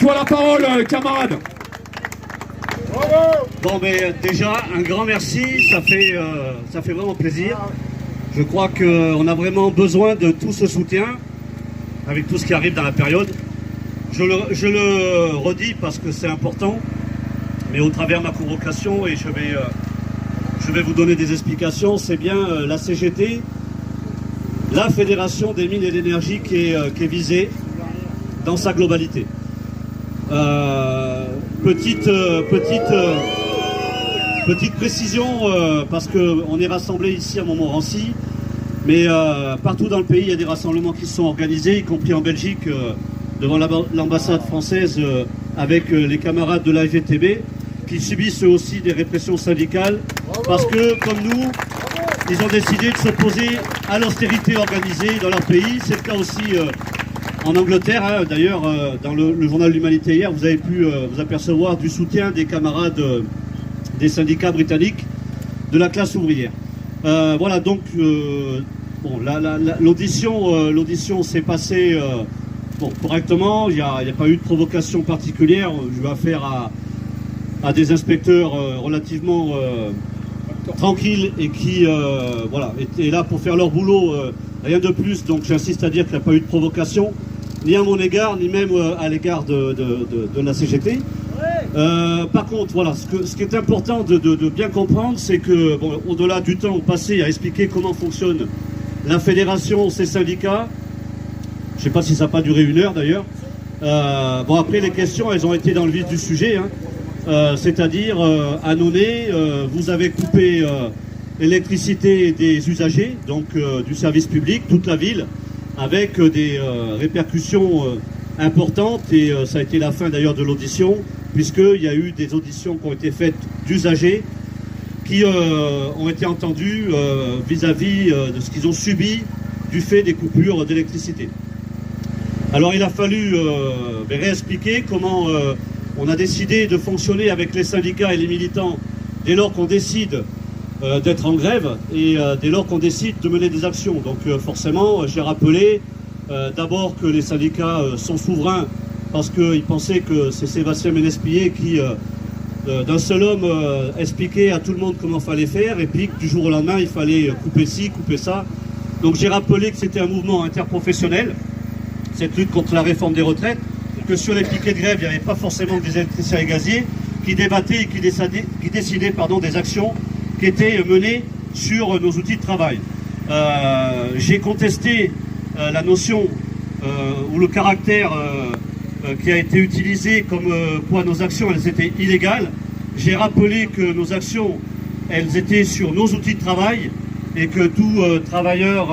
toi la parole, camarade. Bon, mais déjà, un grand merci, ça fait vraiment plaisir. Je crois qu'on a vraiment besoin de tout ce soutien, avec tout ce qui arrive dans la période. Je le redis parce que c'est important, mais au travers de ma convocation, et je vais vous donner des explications, c'est bien la CGT, la Fédération des mines et d'énergie qui est visée dans sa globalité. Petite précision, parce qu'on est rassemblés ici à Montmorency, mais partout dans le pays, il y a des rassemblements qui se sont organisés, y compris en Belgique, devant l'ambassade française, avec les camarades de la FGTB, qui subissent eux aussi des répressions syndicales, parce que, comme nous, ils ont décidé de s'opposer à l'austérité organisée dans leur pays. C'est le cas aussi en Angleterre, hein. D'ailleurs, dans le journal de l'Humanité hier, vous avez pu vous apercevoir du soutien des camarades des syndicats britanniques de la classe ouvrière. Voilà, donc, bon, l'audition s'est passée correctement. Il n'y a pas eu de provocation particulière. Je vais affaire à des inspecteurs relativement tranquilles et qui voilà, étaient là pour faire leur boulot, rien de plus. Donc j'insiste à dire qu'il n'y a pas eu de provocation, ni à mon égard, ni même à l'égard de la CGT. Par contre, voilà, ce qui est important de bien comprendre, c'est que, bon, au-delà du temps passé à expliquer comment fonctionne la fédération, ses syndicats, je ne sais pas si ça n'a pas duré 1 heure d'ailleurs. Bon, après les questions, elles ont été dans le vif du sujet, hein. C'est-à-dire, à Nonay, vous avez coupé l'électricité des usagers, donc du service public, toute la ville, avec des répercussions importantes, et ça a été la fin d'ailleurs de l'audition, puisqu'il y a eu des auditions qui ont été faites d'usagers qui ont été entendus vis-à-vis de ce qu'ils ont subi du fait des coupures d'électricité. Alors il a fallu réexpliquer comment on a décidé de fonctionner avec les syndicats et les militants dès lors qu'on décide d'être en grève et dès lors qu'on décide de mener des actions. Donc forcément, j'ai rappelé d'abord que les syndicats sont souverains parce qu'ils pensaient que c'est Sébastien Ménespillet qui, d'un seul homme, expliquait à tout le monde comment il fallait faire, et puis que du jour au lendemain, il fallait couper ci, couper ça. Donc j'ai rappelé que c'était un mouvement interprofessionnel, cette lutte contre la réforme des retraites, que sur les piquets de grève, il n'y avait pas forcément des électriciens et gaziers qui débattaient et qui décidaient des actions qui étaient menées sur nos outils de travail. J'ai contesté la notion ou le caractère qui a été utilisé comme quoi nos actions elles étaient illégales. J'ai rappelé que nos actions elles étaient sur nos outils de travail et que tout travailleur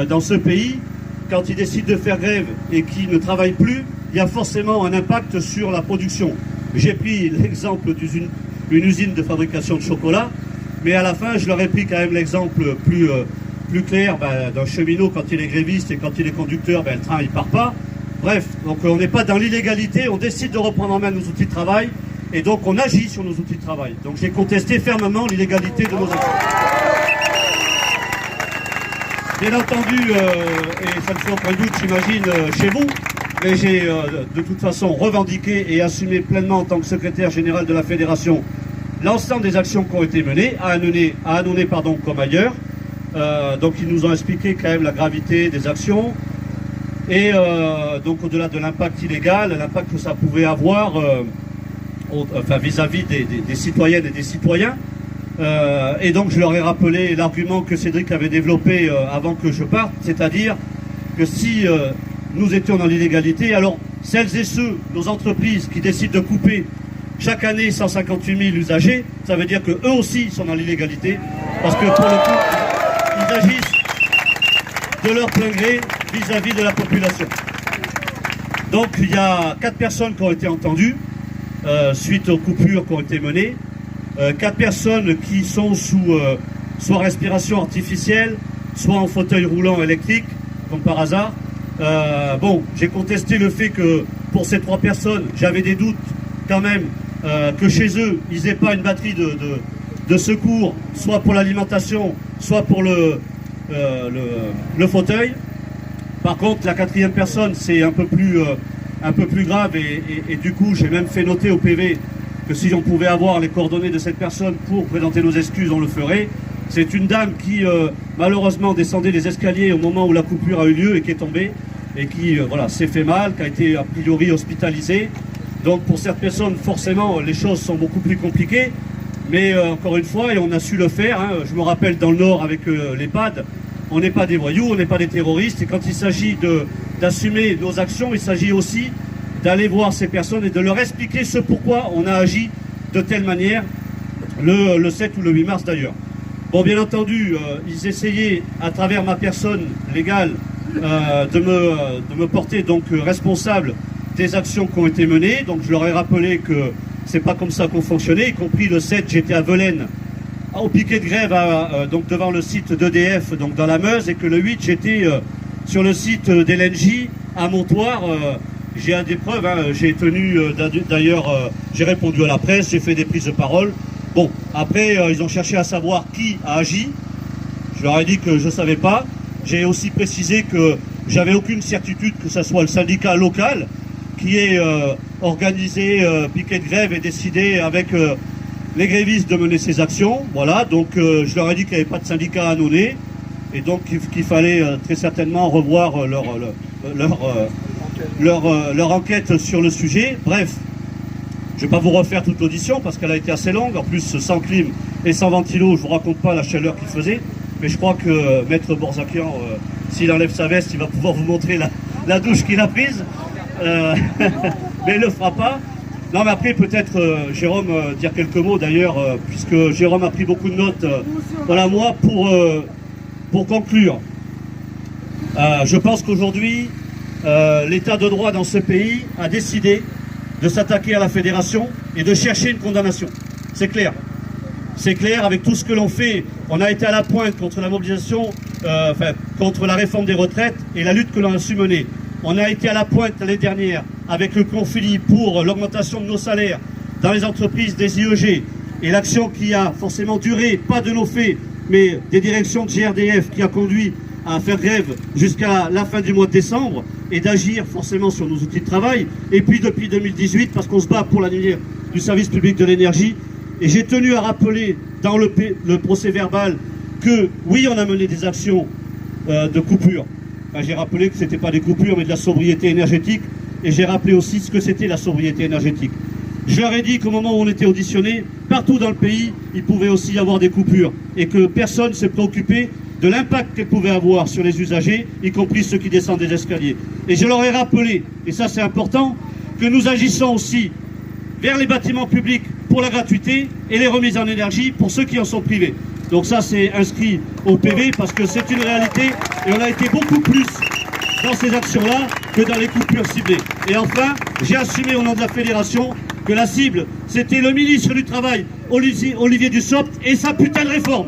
dans ce pays, quand il décide de faire grève et qu'il ne travaille plus, il y a forcément un impact sur la production. J'ai pris l'exemple d'une usine de fabrication de chocolat, mais à la fin, je leur ai pris quand même l'exemple plus clair d'un cheminot quand il est gréviste et quand il est conducteur, le train il part pas. Bref, donc on n'est pas dans l'illégalité, on décide de reprendre en main nos outils de travail et donc on agit sur nos outils de travail. Donc j'ai contesté fermement l'illégalité de nos actions. Bien entendu, et ça me fait aucun doute, j'imagine, chez vous, mais j'ai de toute façon revendiqué et assumé pleinement en tant que secrétaire général de la Fédération l'ensemble des actions qui ont été menées, à Annonay comme ailleurs. Donc ils nous ont expliqué quand même la gravité des actions, et donc au-delà de l'impact illégal, l'impact que ça pouvait avoir vis-à-vis des citoyennes et des citoyens. Et donc je leur ai rappelé l'argument que Cédric avait développé avant que je parte, c'est-à-dire que si nous étions dans l'illégalité, alors celles et ceux, nos entreprises qui décident de couper chaque année 158 000 usagers, ça veut dire qu'eux aussi sont dans l'illégalité, parce que pour le coup, ils agissent de leur plein gré vis-à-vis de la population. Donc il y a 4 personnes qui ont été entendues suite aux coupures qui ont été menées, 4 personnes qui sont sous soit respiration artificielle, soit en fauteuil roulant électrique, comme par hasard. Bon, j'ai contesté le fait que pour ces 3 personnes, j'avais des doutes quand même que chez eux, ils n'aient pas une batterie de secours, soit pour l'alimentation, soit pour le fauteuil. Par contre, la 4e personne, c'est un peu plus un peu plus grave et du coup j'ai même fait noter au PV que si on pouvait avoir les coordonnées de cette personne pour présenter nos excuses, on le ferait. C'est une dame qui malheureusement descendait les escaliers au moment où la coupure a eu lieu et qui est tombée et qui voilà, s'est fait mal, qui a été a priori hospitalisée. Donc pour cette personne, forcément, les choses sont beaucoup plus compliquées. Mais encore une fois, et on a su le faire, hein, je me rappelle dans le Nord avec l'EHPAD, on n'est pas des voyous, on n'est pas des terroristes. Et quand il s'agit d'assumer nos actions, il s'agit aussi d'aller voir ces personnes et de leur expliquer ce pourquoi on a agi de telle manière, le 7 ou le 8 mars d'ailleurs. Bon, bien entendu, ils essayaient, à travers ma personne légale, de me porter donc responsable des actions qui ont été menées. Donc je leur ai rappelé que c'est pas comme ça qu'on fonctionnait, y compris le 7, j'étais à Velaines, au piquet de grève, donc devant le site d'EDF, donc dans la Meuse, et que le 8, j'étais sur le site d'LNJ à Montoire. J'ai des preuves, hein, j'ai tenu, d'ailleurs, j'ai répondu à la presse, j'ai fait des prises de parole. Bon, après, ils ont cherché à savoir qui a agi. Je leur ai dit que je ne savais pas. J'ai aussi précisé que j'avais aucune certitude que ce soit le syndicat local qui ait organisé piquet de grève et décidé avec les grévistes de mener ces actions. Voilà, donc je leur ai dit qu'il n'y avait pas de syndicat à donner et donc qu'il fallait très certainement revoir leur enquête sur le sujet. Bref, je ne vais pas vous refaire toute l'audition parce qu'elle a été assez longue. En plus, sans clim et sans ventilo, je ne vous raconte pas la chaleur qu'il faisait. Mais je crois que Maître Borzakian, s'il enlève sa veste, il va pouvoir vous montrer la douche qu'il a prise. Mais il ne le fera pas. Non, mais après, peut-être, Jérôme, dire quelques mots d'ailleurs, puisque Jérôme a pris beaucoup de notes. Voilà, moi, pour conclure, je pense qu'aujourd'hui, l'état de droit dans ce pays a décidé de s'attaquer à la fédération et de chercher une condamnation. C'est clair. C'est clair, avec tout ce que l'on fait, on a été à la pointe contre la mobilisation, contre la réforme des retraites et la lutte que l'on a su mener. On a été à la pointe l'année dernière avec le conflit pour l'augmentation de nos salaires dans les entreprises des IEG et l'action qui a forcément duré, pas de nos faits, mais des directions de GRDF qui a conduit à faire grève jusqu'à la fin du mois de décembre et d'agir forcément sur nos outils de travail. Et puis depuis 2018, parce qu'on se bat pour l'avenir du service public de l'énergie, et j'ai tenu à rappeler dans le procès verbal que oui, on a mené des actions de coupure. Enfin, j'ai rappelé que ce n'était pas des coupures, mais de la sobriété énergétique, et j'ai rappelé aussi ce que c'était la sobriété énergétique. Je leur ai dit qu'au moment où on était auditionné, partout dans le pays, il pouvait aussi y avoir des coupures, et que personne ne s'est préoccupé de l'impact qu'elles pouvaient avoir sur les usagers, y compris ceux qui descendent des escaliers. Et je leur ai rappelé, et ça c'est important, que nous agissons aussi vers les bâtiments publics pour la gratuité et les remises en énergie pour ceux qui en sont privés. Donc ça c'est inscrit au PV parce que c'est une réalité et on a été beaucoup plus dans ces actions-là que dans les coupures ciblées. Et enfin, j'ai assumé au nom de la fédération que la cible c'était le ministre du Travail, Olivier Dussopt, et sa putain de réforme.